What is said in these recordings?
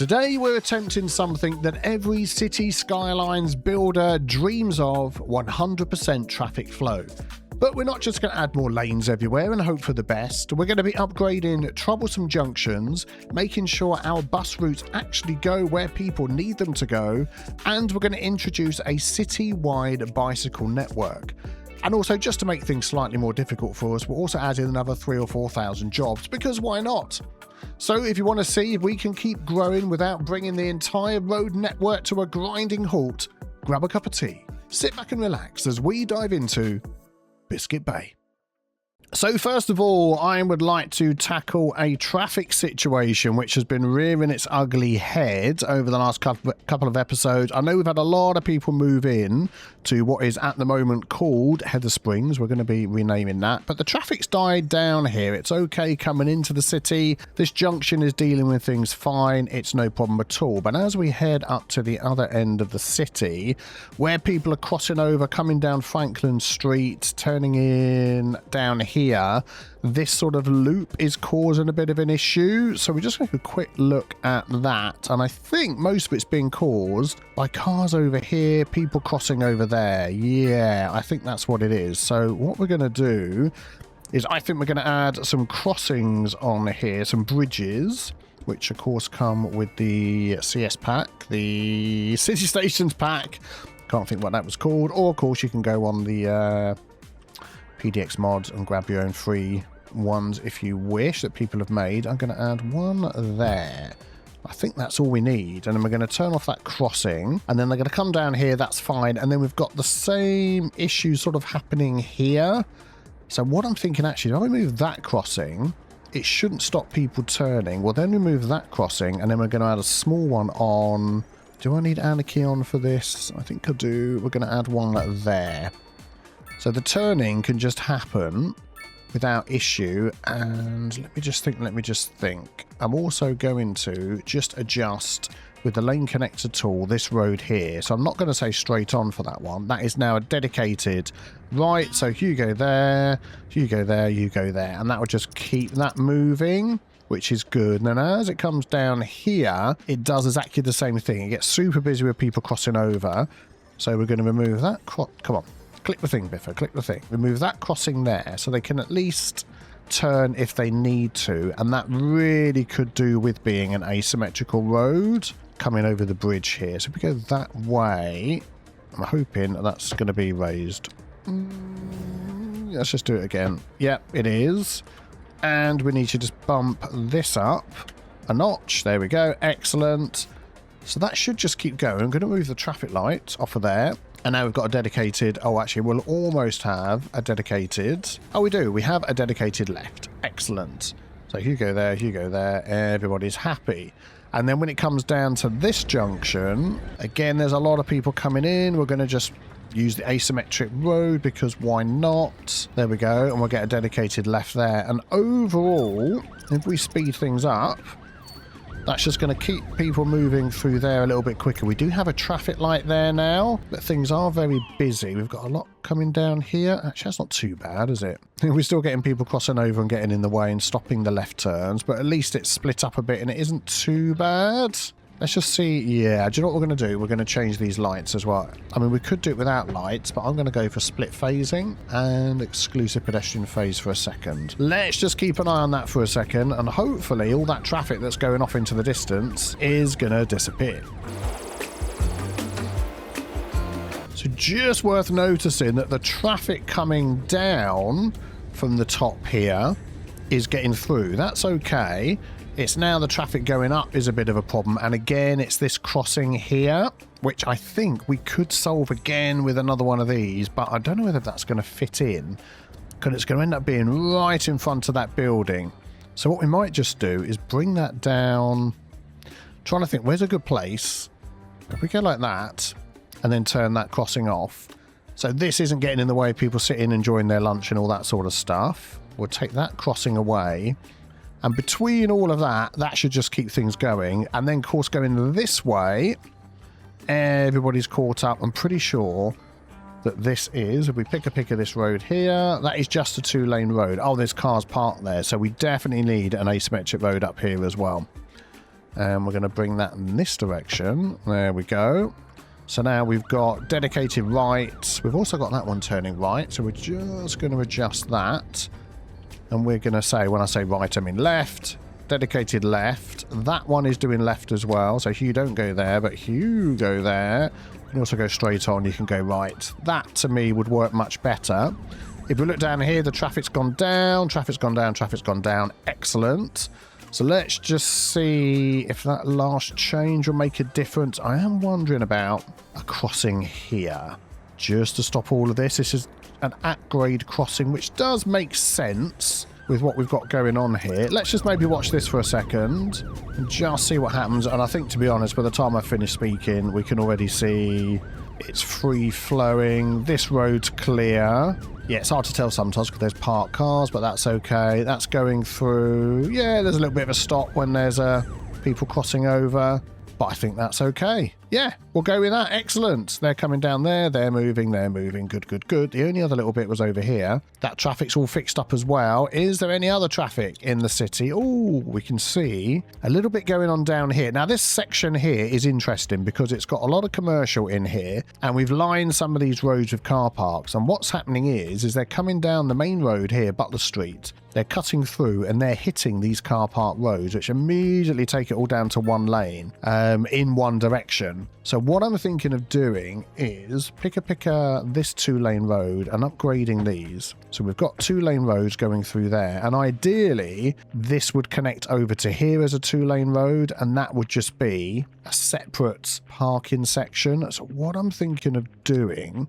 Today we're attempting something that every city skylines builder dreams of: 100% traffic flow. But we're not just going to add more lanes everywhere and hope for the best. We're going to be upgrading troublesome junctions, making sure our bus routes actually go where people need them to go, and we're going to introduce a city-wide bicycle network. And also, just to make things slightly more difficult for us, we'll also add in another 3,000 or 4,000 jobs, because why not? So if you want to see if we can keep growing without bringing the entire road network to a grinding halt, grab a cup of tea, sit back and relax as we dive into Biscuit Bay. So first of all, I would like to tackle a traffic situation which has been rearing its ugly head over the last couple of episodes. I know we've had a lot of people move in to what is at the moment called Heather Springs. We're going to be renaming that. But the traffic's died down here. It's okay coming into the city. This junction is dealing with things fine. It's no problem at all. But as we head up to the other end of the city, where people are crossing over, coming down Franklin Street, turning in down here, this sort of loop is causing a bit of an issue. So we're just going to have a quick look at that. And I think most of it's being caused by cars over here, people crossing over there. Yeah, I think that's what it is. So what we're going to do is I think we're going to add some crossings on here, some bridges, which of course come with the CS pack, the City Stations pack. Can't think what that was called. Or of course you can go on the PDX Mods and grab your own free ones if you wish that people have made. I'm going to add one there. I think that's all we need. And then we're going to turn off that crossing. And then they're going to come down here. That's fine. And then we've got the same issue sort of happening here. So what I'm thinking actually, if I move that crossing, it shouldn't stop people turning. Well, then we move that crossing. And then we're going to add a small one on. Do I need anarchy on for this? I think I do. We're going to add one there. So the turning can just happen without issue. And let me just think. I'm also going to just adjust with the lane connector tool this road here. So I'm not going to say straight on for that one. That is now a dedicated right. So you go there, you go there, you go there. And that will just keep that moving, which is good. And then as it comes down here, it does exactly the same thing. It gets super busy with people crossing over. So we're going to remove that. Come on. Click the thing, Biffa, click the thing. Remove that crossing there so they can at least turn if they need to. And that really could do with being an asymmetrical road coming over the bridge here. So if we go that way, I'm hoping that's going to be raised. Let's just do it again. Yep, it is. And we need to just bump this up a notch. There we go. Excellent. So that should just keep going. I'm going to move the traffic light off of there. And now we've got a dedicated... Oh, actually, we'll almost have a dedicated... Oh, we do. We have a dedicated left. Excellent. So you go there, you go there. Everybody's happy. And then when it comes down to this junction, again, there's a lot of people coming in. We're going to just use the asymmetric road because why not? There we go. And we'll get a dedicated left there. And overall, if we speed things up... That's just going to keep people moving through there a little bit quicker. We do have a traffic light there now, but things are very busy. We've got a lot coming down here. Actually, that's not too bad, is it? We're still getting people crossing over and getting in the way and stopping the left turns, but at least it's split up a bit and it isn't too bad. Let's just see. Yeah, do you know what we're going to do? We're going to change these lights as well. I mean, we could do it without lights, but I'm going to go for split phasing and exclusive pedestrian phase for a second. Let's just keep an eye on that for a second, and hopefully all that traffic that's going off into the distance is going to disappear. So just worth noticing that the traffic coming down from the top here is getting through. That's okay. It's now the traffic going up is a bit of a problem. And again, it's this crossing here, which I think we could solve again with another one of these, but I don't know whether that's going to fit in because it's going to end up being right in front of that building. So what we might just do is bring that down. Trying to think, where's a good place? If we go like that and then turn that crossing off. So this isn't getting in the way of people sitting, enjoying their lunch and all that sort of stuff. We'll take that crossing away. And between all of that, that should just keep things going. And then, of course, going this way, everybody's caught up. I'm pretty sure that this is, if we pick of this road here, that is just a 2-lane road. Oh, there's cars parked there. So we definitely need an asymmetric road up here as well. And we're going to bring that in this direction. There we go. So now we've got dedicated right. We've also got that one turning right. So we're just going to adjust that. And we're going to say, when I say right, I mean left. Dedicated left. That one is doing left as well. So Hugh, don't go there, but Hugh, go there. You can also go straight on. You can go right. That, to me, would work much better. If we look down here, the traffic's gone down. Traffic's gone down. Traffic's gone down. Excellent. So let's just see if that last change will make a difference. I am wondering about a crossing here. Just to stop all of this. This is an at-grade crossing, which does make sense with what we've got going on here. Let's just maybe watch this for a second and just see what happens. And I think, to be honest, by the time I finish speaking, we can already see it's free-flowing. This road's clear. Yeah, it's hard to tell sometimes because there's parked cars, but that's okay. That's going through. Yeah, there's a little bit of a stop when there's people crossing over, but I think that's okay. Yeah, we'll go with that. Excellent. They're coming down there. They're moving. They're moving. Good, good, good. The only other little bit was over here. That traffic's all fixed up as well. Is there any other traffic in the city? Oh, we can see a little bit going on down here. Now, this section here is interesting because it's got a lot of commercial in here, and we've lined some of these roads with car parks. And what's happening is they're coming down the main road here, Butler Street. They're cutting through and they're hitting these car park roads, which immediately take it all down to one lane in one direction. So what I'm thinking of doing is pick this 2-lane road and upgrading these. So we've got 2-lane roads going through there. And ideally, this would connect over to here as a 2-lane road. And that would just be a separate parking section. So what I'm thinking of doing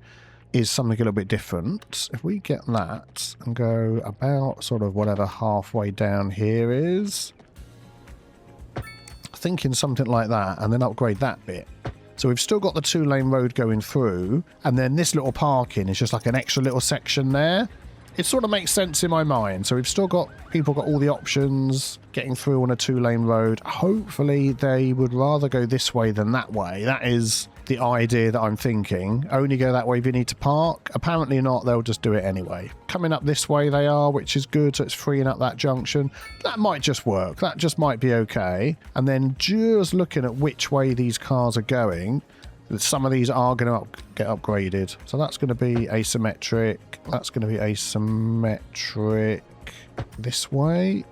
is something a little bit different. If we get that and go about sort of whatever halfway down here is, thinking something like that, and then upgrade that bit. So we've still got the 2-lane road going through, and then this little parking is just like an extra little section there. It sort of makes sense in my mind. So we've still got people got all the options getting through on a 2-lane road. Hopefully they would rather go this way than that way. That is the idea that I'm thinking. Only go that way if you need to park. Apparently not. They'll just do it anyway. Coming up this way they are, which is good. So it's freeing up that junction. That might just work. That just might be okay. And then just looking at which way these cars are going, some of these are going to get upgraded. So that's going to be asymmetric. That's going to be asymmetric this way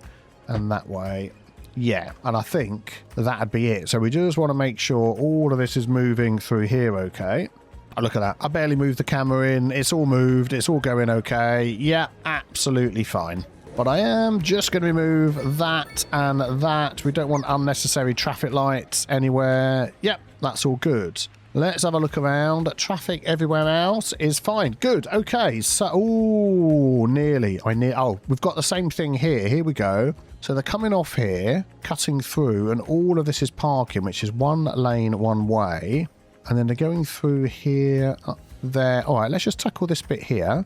and that way. Yeah, and I think that'd be it. So we just want to make sure all of this is moving through here okay. Oh, look at that. I barely moved the camera in. It's all moved. It's all going okay. Yeah, absolutely fine. But I am just going to remove that and that. We don't want unnecessary traffic lights anywhere. Yep, that's all good. Let's have a look around. Traffic everywhere else is fine. Good. Okay. So, oh, nearly. Oh, we've got the same thing here. Here we go. So they're coming off here, cutting through, and all of this is parking, which is one lane, one way. And then they're going through here, up there. All right, let's just tackle this bit here.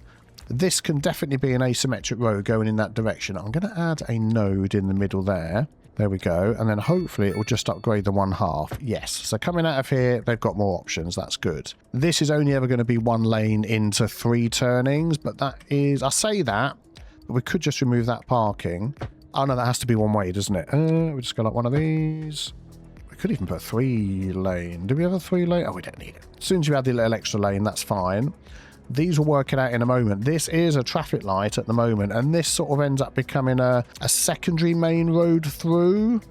This can definitely be an asymmetric road going in that direction. I'm going to add a node in the middle there. There we go. And then hopefully it will just upgrade the 1/2. Yes. So coming out of here, they've got more options. That's good. This is only ever going to be one lane into 3 turnings, but that is, I say that, but we could just remove that parking. Oh no, that has to be one way, doesn't it? We just go like one of these. We could even put a 3-lane. Do we have a 3-lane? Oh, we don't need it. As soon as you add the little extra lane, that's fine. These will work it out in a moment. This is a traffic light at the moment, and this sort of ends up becoming a secondary main road through,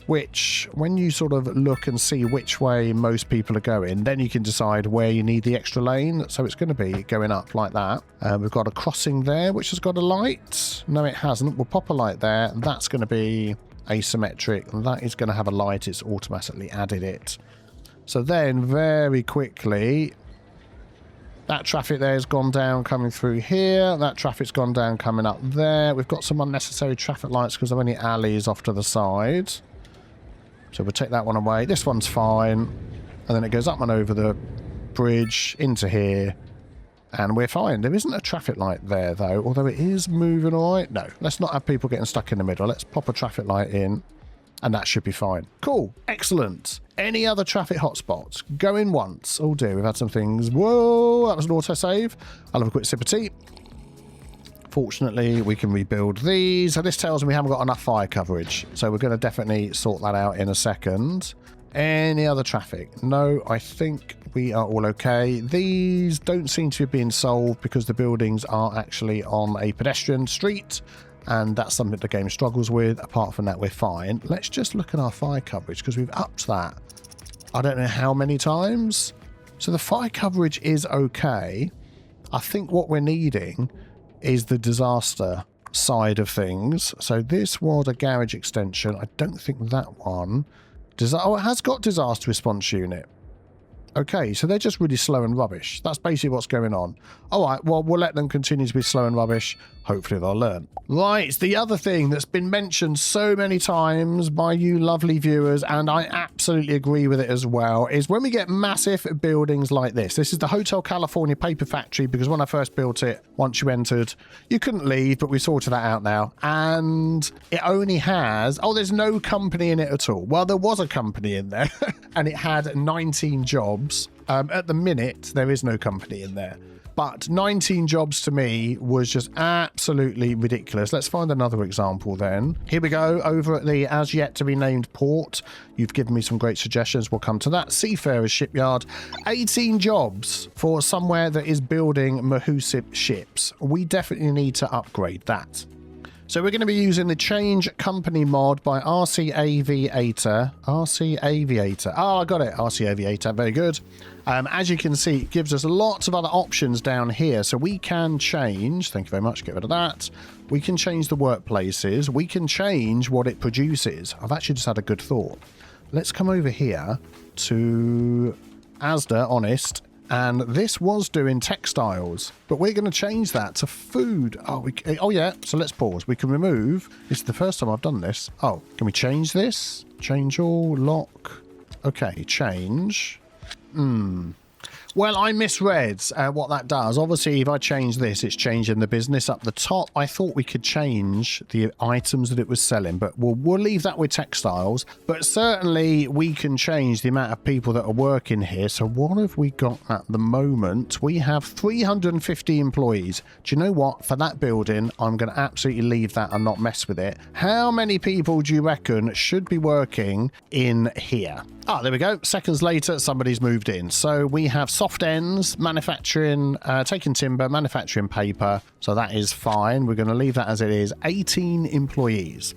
which when you sort of look and see which way most people are going, then you can decide where you need the extra lane. So it's going to be going up like that. We've got a crossing there, which has got a light. No, it hasn't. We'll pop a light there. That's going to be asymmetric. That is going to have a light. It's automatically added it. So then very quickly, that traffic there has gone down coming through here. That traffic's gone down coming up there. We've got some unnecessary traffic lights because there are only alleys off to the side. So we'll take that one away. This one's fine. And then it goes up and over the bridge into here. And we're fine. There isn't a traffic light there, though. Although it is moving all right. No, let's not have people getting stuck in the middle. Let's pop a traffic light in. And that should be fine. Cool. Excellent. Any other traffic hotspots? Going once. Oh dear, we've had some things. Whoa, that was an autosave. I'll have a quick sip of tea. Fortunately, we can rebuild these. So this tells me we haven't got enough fire coverage. So we're going to definitely sort that out in a second. Any other traffic? No, I think we are all okay. These don't seem to be being solved because the buildings are actually on a pedestrian street. And that's something the game struggles with. Apart from that, we're fine. Let's just look at our fire coverage because we've upped that. I don't know how many times. So the fire coverage is okay. I think what we're needing is the disaster side of things. So this was a garage extension. I don't think that one. Oh, it has got disaster response unit. Okay, so they're just really slow and rubbish. That's basically what's going on. All right, well, we'll let them continue to be slow and rubbish. Hopefully they'll learn. Right, the other thing that's been mentioned so many times by you lovely viewers, and I absolutely agree with it as well, is when we get massive buildings like this. This is the Hotel California paper factory, because when I first built it, once you entered, you couldn't leave, but we sorted that out now. And it only has... Oh, there's no company in it at all. Well, there was a company in there, and it had 19 jobs. At the minute, there is no company in there. But 19 jobs to me was just absolutely ridiculous. Let's find another example then. Here we go, over at the as yet to be named port. You've given me some great suggestions. We'll come to that. Seafarers Shipyard. 18 jobs for somewhere that is building Mahusip ships. We definitely need to upgrade that. So we're going to be using the Change Company mod by RC Aviator. RC Aviator. Oh, I got it. RC Aviator. Very good. As you can see, it gives us lots of other options down here. So we can change. Thank you very much. Get rid of that. We can change the workplaces. We can change what it produces. I've actually just had a good thought. Let's come over here to Asda, Honest. And this was doing textiles, but we're going to change that to food. Oh yeah, so let's pause. We can remove. This is the first time I've done this. Oh, can we change this? Change all, lock. Okay, change. Well, I misread what that does. Obviously, if I change this, it's changing the business up the top. I thought we could change the items that it was selling, but we'll leave that with textiles. But certainly, we can change the amount of people that are working here. So what have we got at the moment? We have 350 employees. Do you know what? For that building, I'm going to absolutely leave that and not mess with it. How many people do you reckon should be working in here? Ah, there we go. Seconds later, somebody's moved in. So we have soft ends, manufacturing, taking timber, manufacturing paper. So that is fine. We're going to leave that as it is. 18 employees.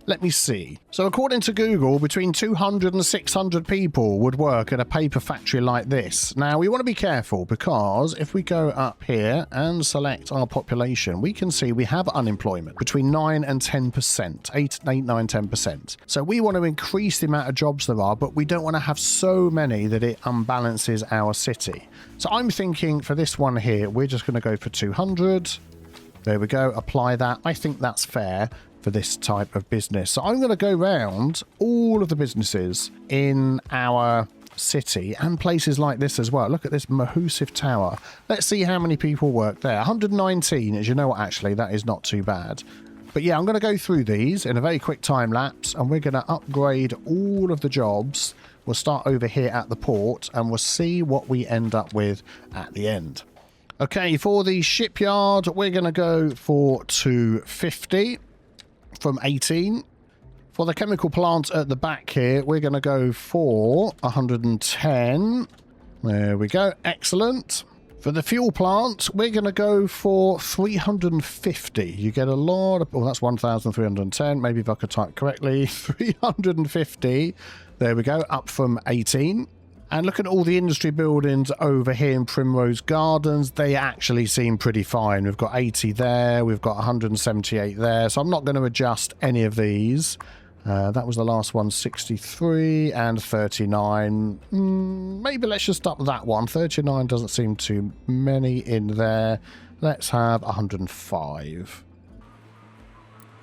Let me see. So according to Google, between 200 and 600 people would work at a paper factory like this. Now, we want to be careful because if we go up here and select our population, we can see we have unemployment between 9 and 10%, 8, 9, 10%. So we want to increase the amount of jobs there are, but we don't want to have so many that it unbalances our city. So I'm thinking for this one here, we're just going to go for 200. There we go. Apply that. I think that's fair for this type of business. So I'm going to go round all of the businesses in our city and places like this as well. Look at this Mahusip Tower. Let's see how many people work there. 119. As you know what, actually, that is not too bad. But yeah, I'm going to go through these in a very quick time lapse and we're going to upgrade all of the jobs. We'll start over here at the port and we'll see what we end up with at the end. Okay, for the shipyard, we're going to go for 250. From 18. For the chemical plant at the back here, we're going to go for 110. There we go. Excellent. For the fuel plant, we're going to go for 350. You get a lot of... Oh, that's 1,310. Maybe if I could type correctly. 350. There we go. Up from 18. And look at all the industry buildings over here in Primrose Gardens. They actually seem pretty fine. We've got 80 there. We've got 178 there. So I'm not going to adjust any of these. That was the last one, 63 and 39. Maybe let's just up that one. 39 doesn't seem too many in there. Let's have 105.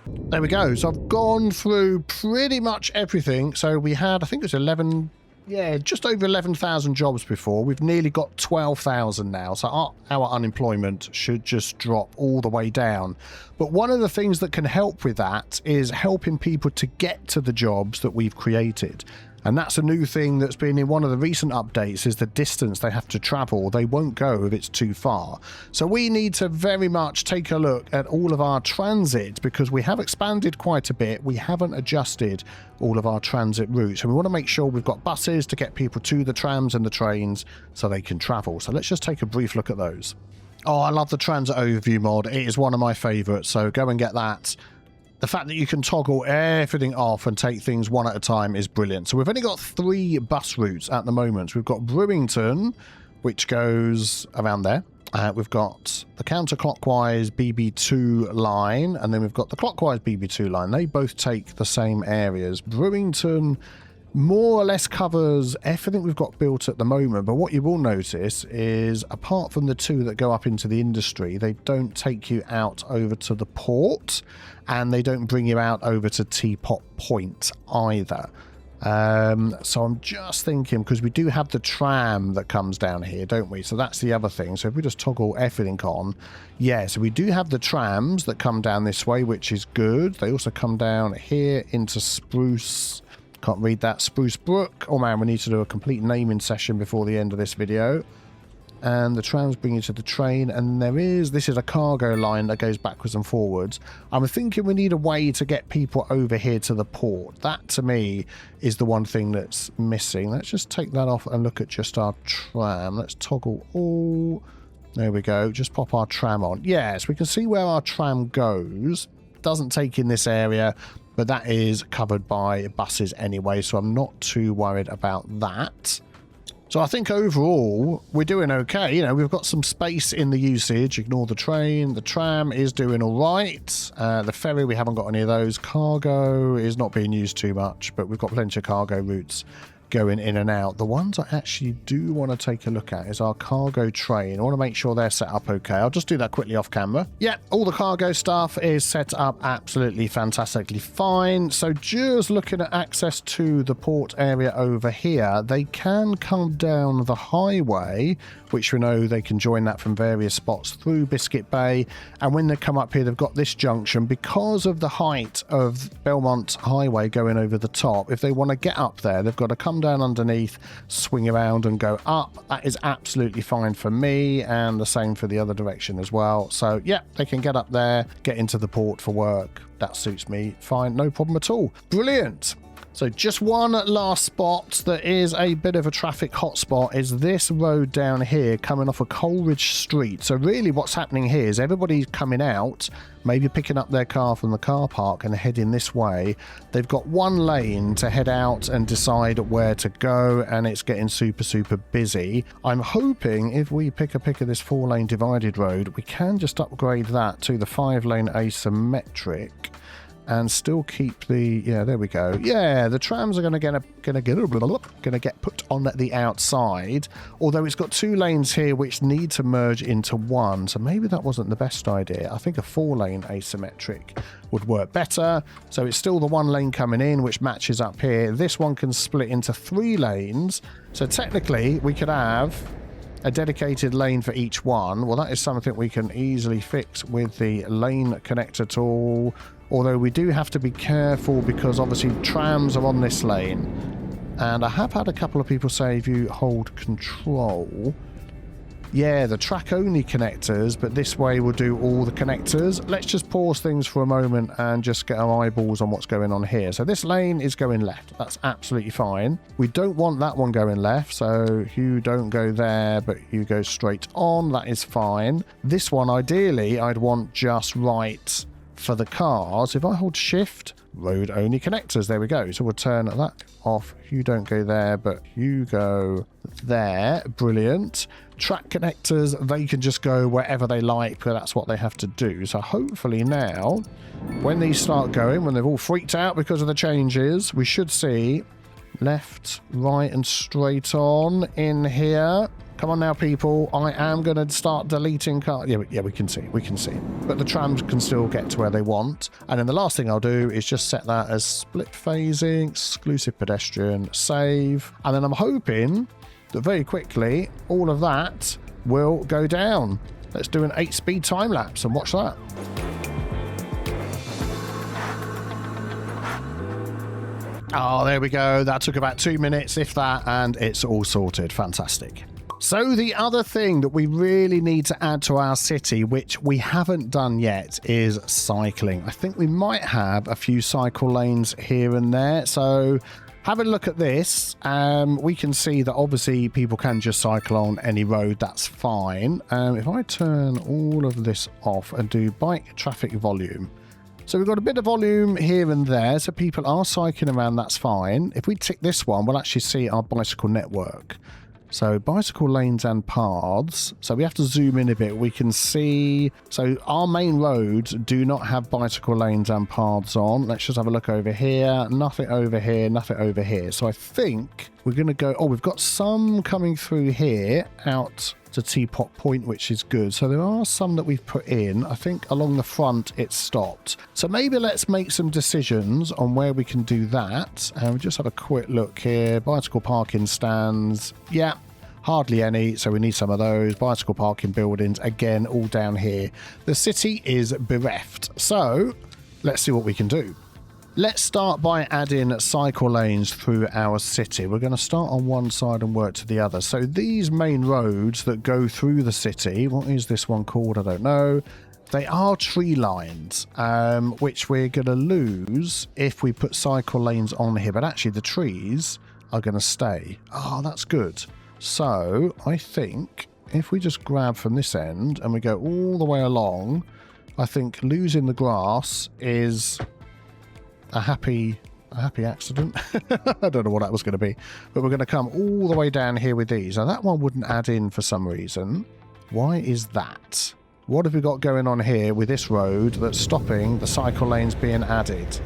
There we go. So I've gone through pretty much everything. So we had, I think it was 11... Yeah, just over 11,000 jobs before. We've nearly got 12,000 now. So our unemployment should just drop all the way down. But one of the things that can help with that is helping people to get to the jobs that we've created. And that's a new thing that's been in one of the recent updates, is the distance they have to travel. They won't go if it's too far. So we need to very much take a look at all of our transit, because we have expanded quite a bit. We haven't adjusted all of our transit routes. And we want to make sure we've got buses to get people to the trams and the trains so they can travel. So let's just take a brief look at those. Oh, I love the transit overview mod. It is one of my favorites, so go and get that. The fact that you can toggle everything off and take things one at a time is brilliant. So we've only got 3 bus routes at the moment. We've got Brewington, which goes around there. We've got the counterclockwise BB2 line, and then we've got the clockwise BB2 line. They both take the same areas. Brewington more or less covers everything we've got built at the moment, but what you will notice is, apart from the 2 that go up into the industry, they don't take you out over to the port, and they don't bring you out over to Teapot Point either. So I'm just thinking, because we do have the tram that comes down here, don't we? So that's the other thing. So if we just toggle everything on, yeah, so we do have the trams that come down this way, which is good. They also come down here into Spruce, can't read that, Spruce Brook. Oh man, we need to do a complete naming session before the end of this video. And the trams bring you to the train, and this is a cargo line that goes backwards and forwards. I'm thinking we need a way to get people over here to the port. That to me is the one thing that's missing. Let's just take that off and look at just our tram. Let's toggle all. There we go. Just pop our tram on. Yes, we can see where our tram goes. Doesn't take in this area, but that is covered by buses anyway, so I'm not too worried about that. So I think overall we're doing okay. You know, we've got some space in the usage. Ignore the train. The tram is doing all right. The ferry, we haven't got any of those. Cargo is not being used too much, but we've got plenty of cargo routes going in and out. The ones I actually do want to take a look at is our cargo train. I want to make sure they're set up okay. I'll just do that quickly off camera. Yeah, all the cargo stuff is set up absolutely fantastically fine. So just looking at access to the port area over here, they can come down the highway, which we know they can join that from various spots through Biscuit Bay. And when they come up here, they've got this junction. Because of the height of Belmont Highway going over the top, if they want to get up there, they've got to come down underneath, swing around and go up. That is absolutely fine for me, and the same for the other direction as well. So yeah, they can get up there, get into the port for work. That suits me fine, no problem at all. Brilliant. So just one last spot that is a bit of a traffic hotspot is this road down here coming off of Coleridge Street. So really what's happening here is everybody's coming out, maybe picking up their car from the car park and heading this way. They've got one lane to head out and decide where to go, and it's getting super busy. I'm hoping if we pick of this 4-lane divided road, we can just upgrade that to the 5-lane asymmetric and still keep the, yeah, there we go. Yeah, the trams are gonna get put on the outside, although it's got 2 lanes here which need to merge into one, so maybe that wasn't the best idea. I think a 4-lane asymmetric would work better. So it's still the 1 lane coming in, which matches up here. This one can split into 3 lanes, so technically we could have a dedicated lane for each one. Well, that is something we can easily fix with the lane connector tool. Although we do have to be careful because obviously trams are on this lane. And I have had a couple of people say if you hold control, yeah, the track only connectors, but this way we'll do all the connectors. Let's just pause things for a moment and just get our eyeballs on what's going on here. So this lane is going left. That's absolutely fine. We don't want that one going left, so you don't go there, but you go straight on. That is fine. This one, ideally, I'd want just right for the cars. If I hold shift, road only connectors, there we go. So we'll turn that off. You don't go there, but you go there. Brilliant. Track connectors, they can just go wherever they like, but that's what they have to do. So hopefully now, when these start going, when they've all freaked out because of the changes, we should see left, right, and straight on in here. Come on now, people. I am going to start deleting cars. Yeah, we can see. But the trams can still get to where they want. And then the last thing I'll do is just set that as split phasing, exclusive pedestrian, save. And then I'm hoping that very quickly, all of that will go down. Let's do an 8-speed time lapse and watch that. Oh, there we go. That took about 2 minutes, if that, and it's all sorted. Fantastic. So the other thing that we really need to add to our city, which we haven't done yet, is cycling. I think we might have a few cycle lanes here and there. So having a look at this, we can see that obviously people can just cycle on any road. That's fine. If I turn all of this off and do bike traffic volume. So we've got a bit of volume here and there. So people are cycling around. That's fine. If we tick this one, we'll actually see our bicycle network. So bicycle lanes and paths. So we have to zoom in a bit. We can see, so our main roads do not have bicycle lanes and paths on. Let's just have a look over here. Nothing over here, nothing over here. So I think we're going to go, oh, we've got some coming through here out to Teapot Point, which is good. So there are some that we've put in. I think along the front it stopped. So maybe let's make some decisions on where we can do that. And we just have a quick look here. Bicycle parking stands. Yeah, hardly any. So we need some of those. Bicycle parking buildings. Again, all down here. The city is bereft. So let's see what we can do. Let's start by adding cycle lanes through our city. We're going to start on one side and work to the other. So these main roads that go through the city, what is this one called? I don't know. They are tree lines, which we're going to lose if we put cycle lanes on here. But actually the trees are going to stay. Oh, that's good. So I think if we just grab from this end and we go all the way along, I think losing the grass is a happy accident. I don't know what that was going to be, but we're going to come all the way down here with these. Now that one wouldn't add in for some reason. Why is that? What have we got going on here with this road that's stopping the cycle lanes being added?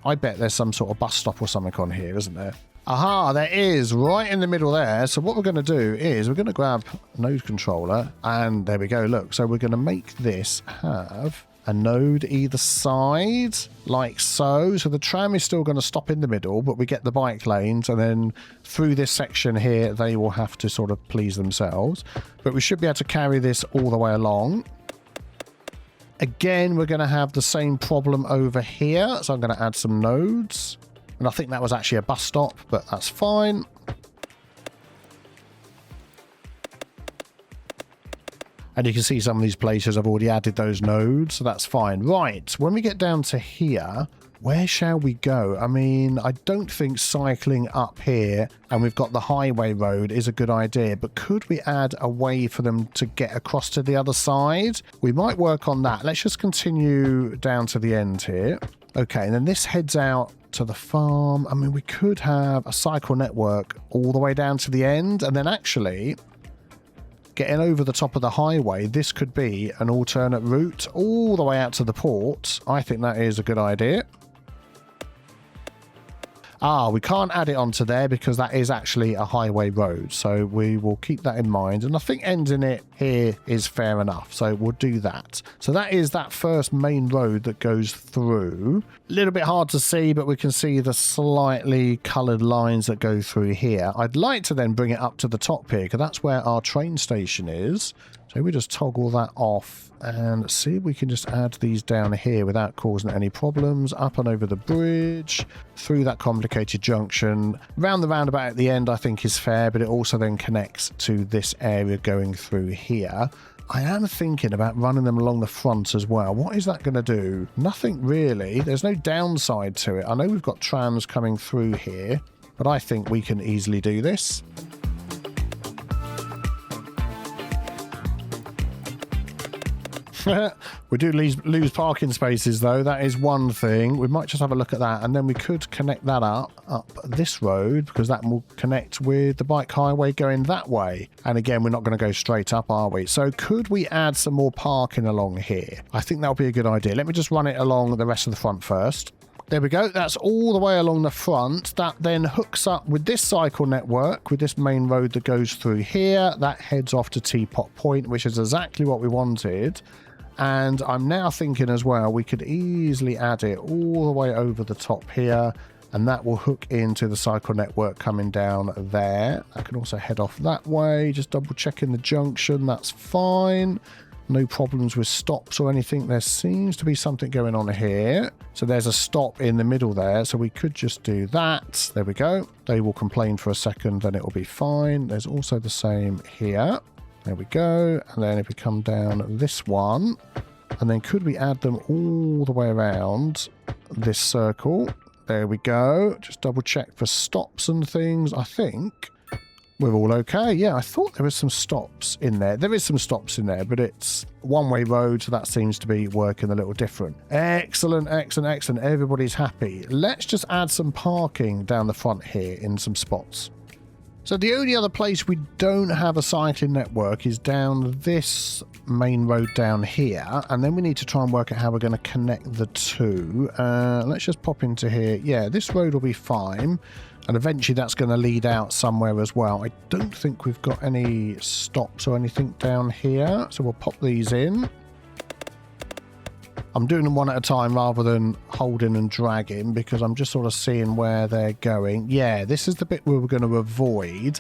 I bet there's some sort of bus stop or something on here, isn't there? Aha, there is, right in the middle there. So what we're going to do is we're going to grab a node controller, and there we go. Look, so we're going to make this have a node either side, like so. So the tram is still going to stop in the middle, but we get the bike lanes, and then through this section here, they will have to sort of please themselves. But we should be able to carry this all the way along. Again, we're going to have the same problem over here. So I'm going to add some nodes. And I think that was actually a bus stop, but that's fine. And you can see some of these places I've already added those nodes, so that's fine. Right, when we get down to here, where shall we go? I mean, I don't think cycling up here and we've got the highway road is a good idea, but could we add a way for them to get across to the other side? We might work on that. Let's just continue down to the end here. Okay, and then this heads out to the farm. I mean, we could have a cycle network all the way down to the end, and then actually getting over the top of the highway, this could be an alternate route all the way out to the port. I think that is a good idea. We can't add it onto there because that is actually a highway road. So we will keep that in mind. And I think ending it here is fair enough. So we'll do that. So that is that first main road that goes through. A little bit hard to see, but we can see the slightly coloured lines that go through here. I'd like to then bring it up to the top here because that's where our train station is. So we just toggle that off and see if we can just add these down here without causing any problems. Up and over the bridge, through that complicated junction. Round the roundabout at the end I think is fair, but it also then connects to this area going through here. I am thinking about running them along the front as well. What is that going to do? Nothing really. There's no downside to it. I know we've got trams coming through here, but I think we can easily do this. We do lose parking spaces though, that is one thing. We might just have a look at that, and then we could connect that up this road because that will connect with the bike highway going that way. And again, we're not going to go straight up, are we? So could we add some more parking along here? I think that would be a good idea. Let me just run it along the rest of the front first. There we go. That's all the way along the front. That then hooks up with this cycle network, with this main road that goes through here. That heads off to Teapot Point, which is exactly what we wanted. And I'm now thinking as well, we could easily add it all the way over the top here, and that will hook into the cycle network coming down there. I can also head off that way, just double checking the junction, that's fine. No problems with stops or anything. There seems to be something going on here. So there's a stop in the middle there. So we could just do that. There we go. They will complain for a second, then it will be fine. There's also the same here. There we go. And then if we come down this one, and then could we add them all the way around this circle? There we go. Just double check for stops and things. I think we're all okay. Yeah, I thought there was some stops in there. There is some stops in there, but it's one-way road, so that seems to be working a little different. Excellent, excellent, excellent. Everybody's happy. Let's just add some parking down the front here in some spots. So the only other place we don't have a cycling network is down this main road down here, and then we need to try and work out how we're going to connect the two. Let's just pop into here. Yeah, this road will be fine, and eventually that's going to lead out somewhere as well. I don't think we've got any stops or anything down here, so we'll pop these in. I'm doing them one at a time rather than holding and dragging because I'm just sort of seeing where they're going. Yeah, this is the bit where we're going to avoid.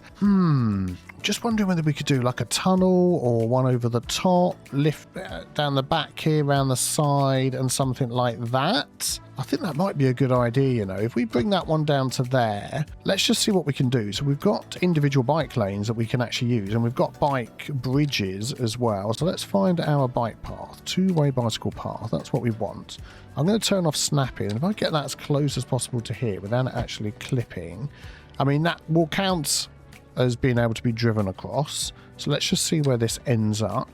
Just wondering whether we could do like a tunnel or one over the top, lift down the back here, around the side and something like that. I think that might be a good idea, you know. If we bring that one down to there, let's just see what we can do. So we've got individual bike lanes that we can actually use, and we've got bike bridges as well. So let's find our bike path, two-way bicycle path. That's what we want. I'm going to turn off snapping, and if I get that as close as possible to here without it actually clipping, I mean, that will count as being able to be driven across. So let's just see where this ends up.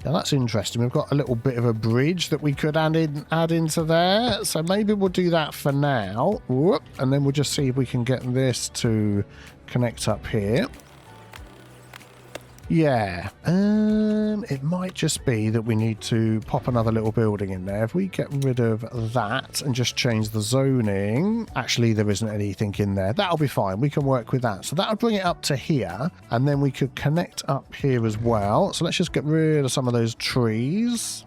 Now that's interesting. We've got a little bit of a bridge that we could add into there. So maybe we'll do that for now. Whoop. And then we'll just see if we can get this to connect up here. Yeah. It might just be that we need to pop another little building in there. If we get rid of that and just change the zoning. Actually, there isn't anything in there. That'll be fine. We can work with that. So that'll bring it up to here. And then we could connect up here as well. So let's just get rid of some of those trees.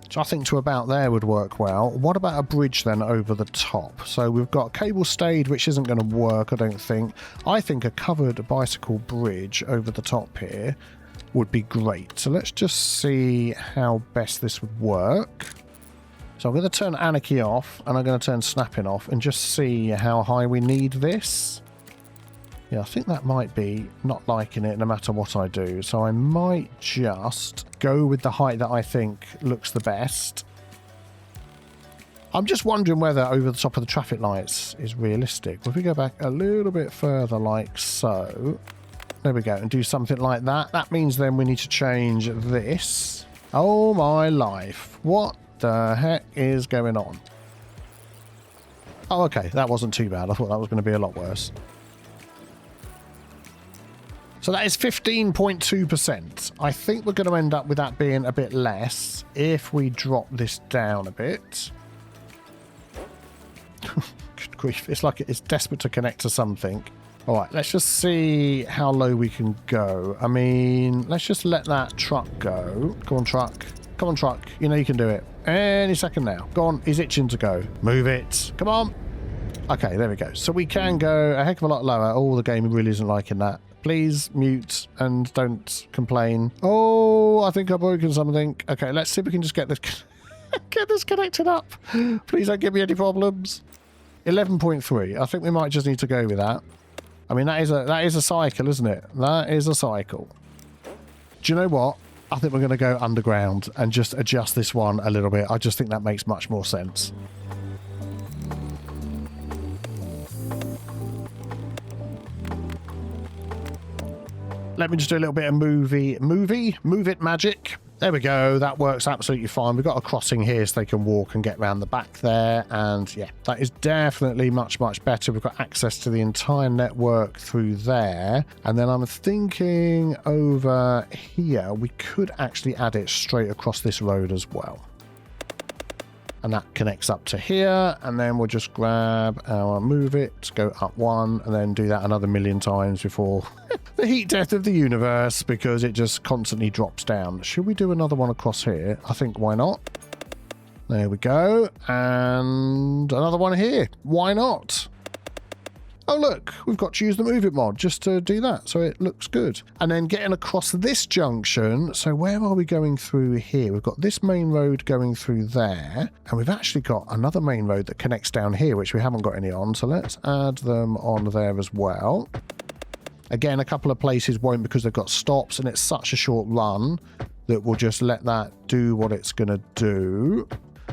So I think to about there would work well. What about a bridge then over the top? So we've got cable stayed, which isn't going to work, I don't think. I think a covered bicycle bridge over the top here would be great. So let's just see how best this would work. So I'm going to turn Anarchy off, and I'm going to turn Snapping off, and just see how high we need this. Yeah, I think that might be not liking it no matter what I do. So I might just go with the height that I think looks the best. I'm just wondering whether over the top of the traffic lights is realistic. If we go back a little bit further like so. There we go. And do something like that. That means then we need to change this. Oh my life. What the heck is going on? Oh, okay. That wasn't too bad. I thought that was going to be a lot worse. So that is 15.2%. I think we're going to end up with that being a bit less if we drop this down a bit. Good grief. It's like it's desperate to connect to something. All right, let's just see how low we can go. I mean, let's just let that truck go. Come on, truck. Come on, truck. You know you can do it. Any second now. Go on. He's itching to go. Move it. Come on. Okay, there we go. So we can go a heck of a lot lower. Oh, the game really isn't liking that. Please mute and don't complain. Oh, I think I've broken something. Okay, let's see if we can just get this get this connected up. Please don't give me any problems. 11.3. I think we might just need to go with that. I mean, that is a cycle, isn't it? That is a cycle. Do you know what? I think we're going to go underground and just adjust this one a little bit. I just think that makes much more sense. Let me just do a little bit of move it magic. There we go. That works absolutely fine. We've got a crossing here so they can walk and get around the back there. And yeah, that is definitely much, much better. We've got access to the entire network through there. And then I'm thinking over here, we could actually add it straight across this road as well. And that connects up to here, and then we'll just grab our move it, go up one, and then do that another million times before the heat death of the universe, because it just constantly drops down. Should we do another one across here? I think why not? There we go. And another one here. Why not? Oh look, we've got to use the Move It mod just to do that, so it looks good. And then getting across this junction, so where are we going through here? We've got this main road going through there, and we've actually got another main road that connects down here, which we haven't got any on, so let's add them on there as well. Again, a couple of places won't because they've got stops, and it's such a short run that we'll just let that do what it's going to do.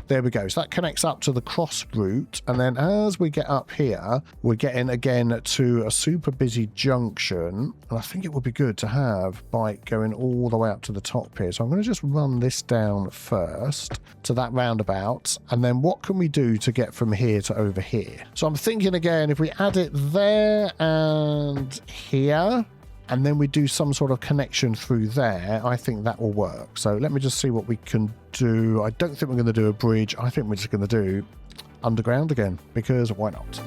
There we go. So that connects up to the cross route. And then as we get up here, we're getting again to a super busy junction. And I think it would be good to have bike going all the way up to the top here. So I'm going to just run this down first to that roundabout. And then what can we do to get from here to over here? So I'm thinking again, if we add it there and here, and then we do some sort of connection through there, I think that will work. So let me just see what we can do. I don't think we're going to do a bridge. I think we're just going to do underground again, because why not?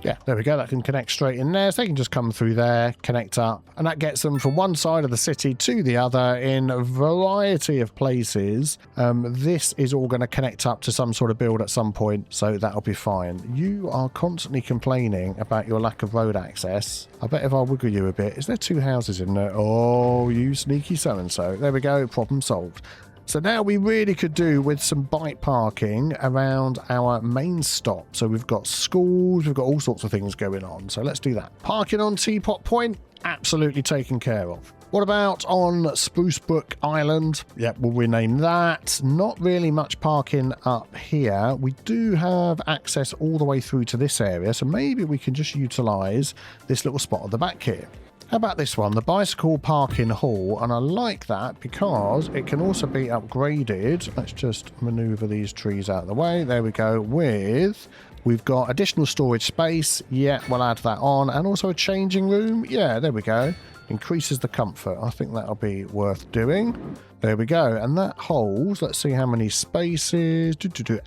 Yeah, there we go. That can connect straight in there. So they can just come through there, connect up, and that gets them from one side of the city to the other in a variety of places. This is all going to connect up to some sort of build at some point, so that'll be fine. You are constantly complaining about your lack of road access. I bet if I wiggle you a bit, is there 2 houses in there? Oh, you sneaky so-and-so. There we go, problem solved. So now we really could do with some bike parking around our main stop. So we've got schools, we've got all sorts of things going on. So let's do that. Parking on Teapot Point, absolutely taken care of. What about on Sprucebrook Island? Yep, we'll rename that. Not really much parking up here. We do have access all the way through to this area. So maybe we can just utilise this little spot at the back here. How about this one, the bicycle parking hall? And I like that because it can also be upgraded. Let's just maneuver these trees out of the way. There we go. We've got additional storage space. Yeah, we'll add that on. And also a changing room. Yeah, there we go. Increases the comfort. I think that'll be worth doing. There we go. And that holds, let's see how many spaces.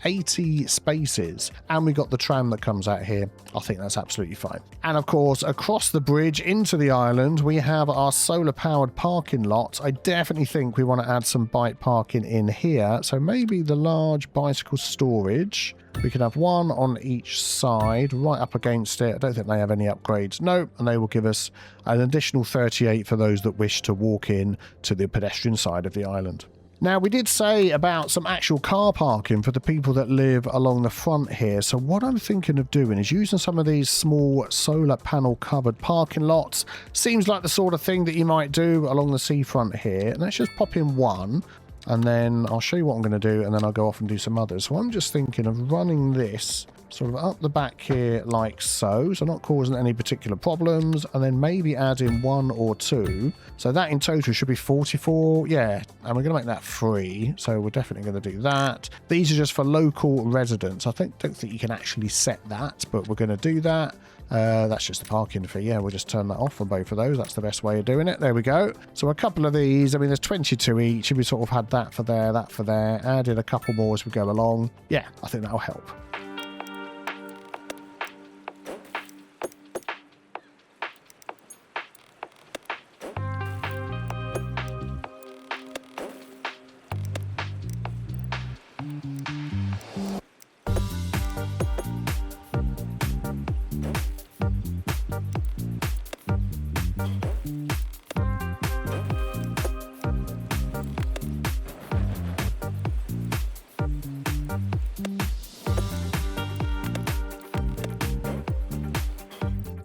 80 spaces. And we got the tram that comes out here. I think that's absolutely fine. And of course, across the bridge into the island, we have our solar powered parking lot. I definitely think we want to add some bike parking in here. So maybe the large bicycle storage. We can have one on each side, right up against it. I don't think they have any upgrades. No, and they will give us an additional 38 for those that wish to walk in to the pedestrian side of the island. Now, we did say about some actual car parking for the people that live along the front here. So what I'm thinking of doing is using some of these small solar panel covered parking lots. Seems like the sort of thing that you might do along the seafront here. And let's just pop in one. And then I'll show you what I'm going to do, and then I'll go off and do some others. So I'm just thinking of running this sort of up the back here like so not causing any particular problems, and then maybe add in 1 or 2. So that in total should be 44. Yeah, and we're going to make that free, so we're definitely going to do that. These are just for local residents. I don't think you can actually set that, but we're going to do that. That's just the parking fee. Yeah, we'll just turn that off on both of those. That's the best way of doing it. There we go. So a couple of these, I mean, there's 22 each. We sort of had that for there, added a couple more as we go along. Yeah, I think that'll help.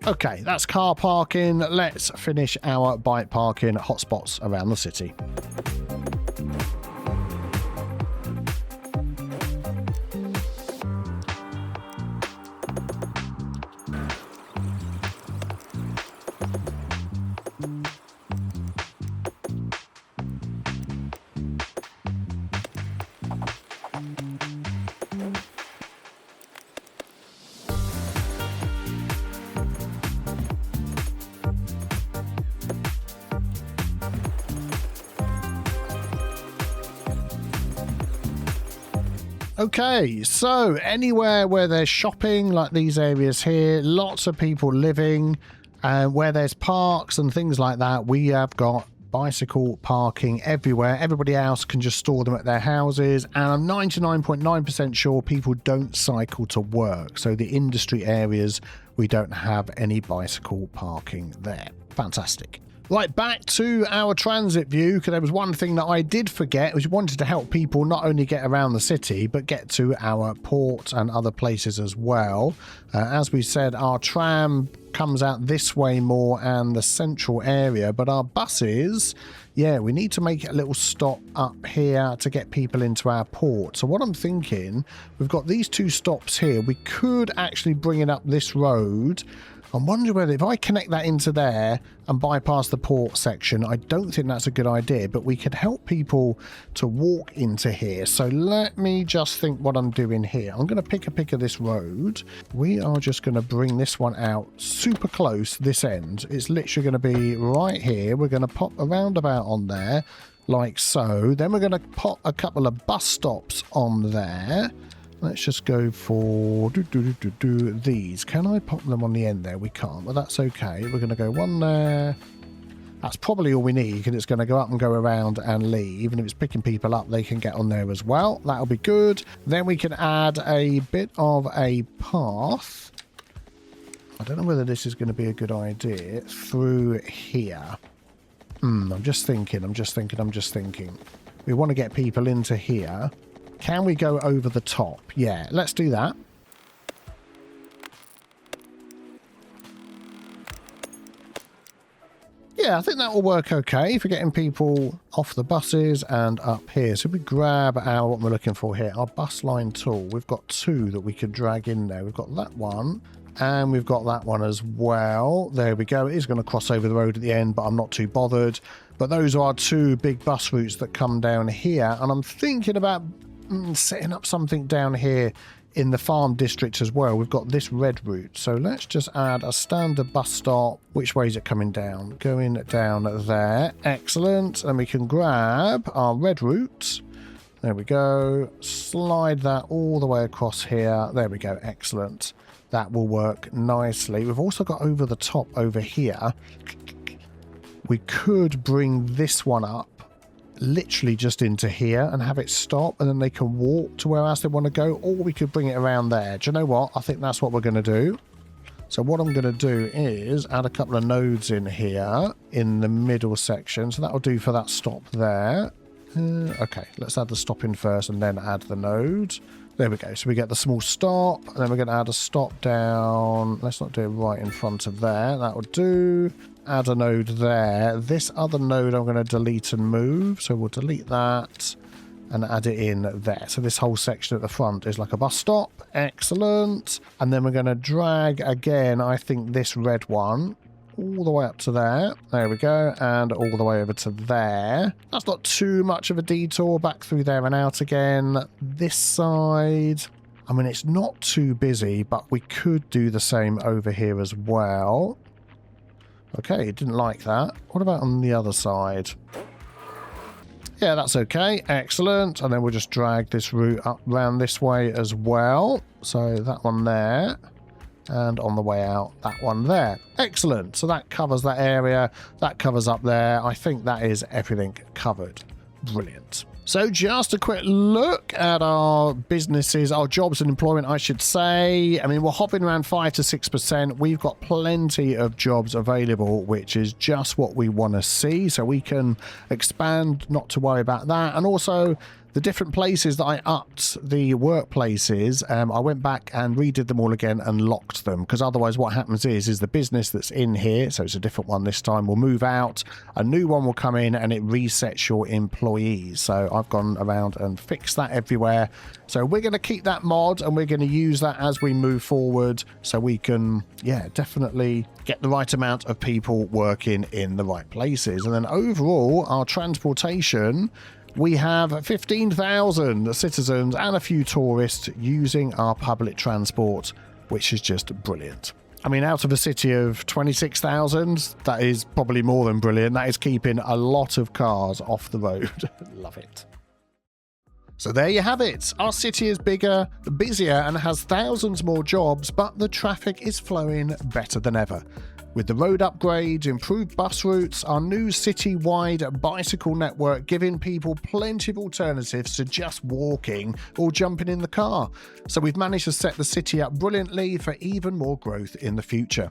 Okay, that's car parking. Let's finish our bike parking hotspots around the city. Okay, so anywhere where there's shopping, like these areas here, lots of people living, where there's parks and things like that, we have got bicycle parking everywhere. Everybody else can just store them at their houses, and I'm 99.9% sure people don't cycle to work. So the industry areas, we don't have any bicycle parking there. Fantastic. Right, back to our transit view, because there was one thing that I did forget, which wanted to help people not only get around the city, but get to our port and other places as well. As we said, our tram comes out this way more and the central area, but our buses, yeah, we need to make a little stop up here to get people into our port. So what I'm thinking, we've got these two stops here. We could actually bring it up this road. I'm wondering whether if I connect that into there and bypass the port section, I don't think that's a good idea, but we could help people to walk into here. So let me just think what I'm doing here. I'm going to pick a pick of this road. We are just going to bring this one out super close, this end. It's literally going to be right here. We're going to pop a roundabout on there, like so. Then we're going to pop a couple of bus stops on there. Let's just go for these. Can I pop them on the end there? We can't, but that's okay. We're going to go one there. That's probably all we need, because it's going to go up and go around and leave. Even if it's picking people up, they can get on there as well. That'll be good. Then we can add a bit of a path. I don't know whether this is going to be a good idea through here. I'm just thinking. We want to get people into here. Can we go over the top? Yeah, let's do that. Yeah, I think that will work okay for getting people off the buses and up here. So we grab our, what we're looking for here, our bus line tool. We've got two that we could drag in there. We've got that one and we've got that one as well. There we go. It is going to cross over the road at the end, but I'm not too bothered. But those are our two big bus routes that come down here. And I'm thinking about setting up something down here in the farm district as well. We've got this red route, so let's just add a standard bus stop. Which way is it coming down? Going down there. Excellent. And we can grab our red route. There we go. Slide that all the way across here. There we go. Excellent. That will work nicely. We've also got over the top over here. We could bring this one up literally just into here and have it stop, and then they can walk to where else they want to go, or we could bring it around there. Do you know what? I think that's what we're going to do. So what I'm going to do is add a couple of nodes in here in the middle section. So that'll do for that stop there. Okay, let's add the stop in first and then add the node. There we go. So we get the small stop, and then we're going to add a stop down. Let's not do it right in front of there. That will do. Add a node there. This other node I'm going to delete and move. So we'll delete that and add it in there. So this whole section at the front is like a bus stop. Excellent. And then we're going to drag again, I think, this red one all the way up to there. There we go. And all the way over to there. That's not too much of a detour. Back through there and out again. This side, I mean, it's not too busy, but we could do the same over here as well. Okay, didn't like that. What about on the other side? Yeah, that's okay. Excellent. And then we'll just drag this route up round this way as well. So that one there. And on the way out, that one there. Excellent. So that covers that area. That covers up there. I think that is everything covered. Brilliant. So just a quick look at our businesses, our jobs and employment, I should say. I mean, we're hovering around 5 to 6%. We've got plenty of jobs available, which is just what we want to see. So we can expand, not to worry about that. And also, the different places that I upped the workplaces, I went back and redid them all again and locked them, because otherwise what happens is the business that's in here, so it's a different one this time, will move out, a new one will come in, and it resets your employees. So I've gone around and fixed that everywhere. So we're going to keep that mod, and we're going to use that as we move forward, so we can, yeah, definitely get the right amount of people working in the right places. And then overall, our transportation, we have 15,000 citizens and a few tourists using our public transport, which is just brilliant. I mean, out of a city of 26,000, that is probably more than brilliant. That is keeping a lot of cars off the road. Love it. So there you have it. Our city is bigger, busier, and has thousands more jobs, but the traffic is flowing better than ever. With the road upgrades, improved bus routes, our new city-wide bicycle network giving people plenty of alternatives to just walking or jumping in the car. So we've managed to set the city up brilliantly for even more growth in the future.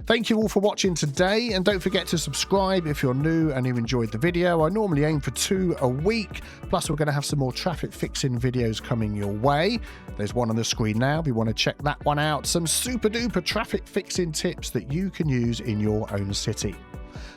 Thank you all for watching today, and don't forget to subscribe if you're new and you enjoyed the video. I normally aim for 2 a week, plus we're going to have some more traffic fixing videos coming your way. There's one on the screen now if you want to check that one out. Some super duper traffic fixing tips that you can use in your own city.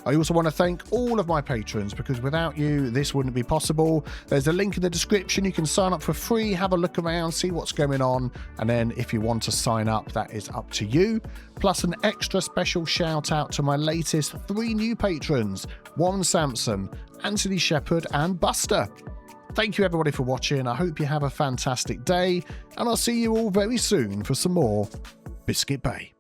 I also want to thank all of my patrons, because without you this wouldn't be possible. There's a link in the description. You can sign up for free, have a look around, see what's going on, and then if you want to sign up, that is up to you. Plus an extra special shout out to my latest 3 new patrons: Warren Sampson, Anthony Shepherd and Buster. Thank you everybody for watching. I hope you have a fantastic day, and I'll see you all very soon for some more Biscuit Bay.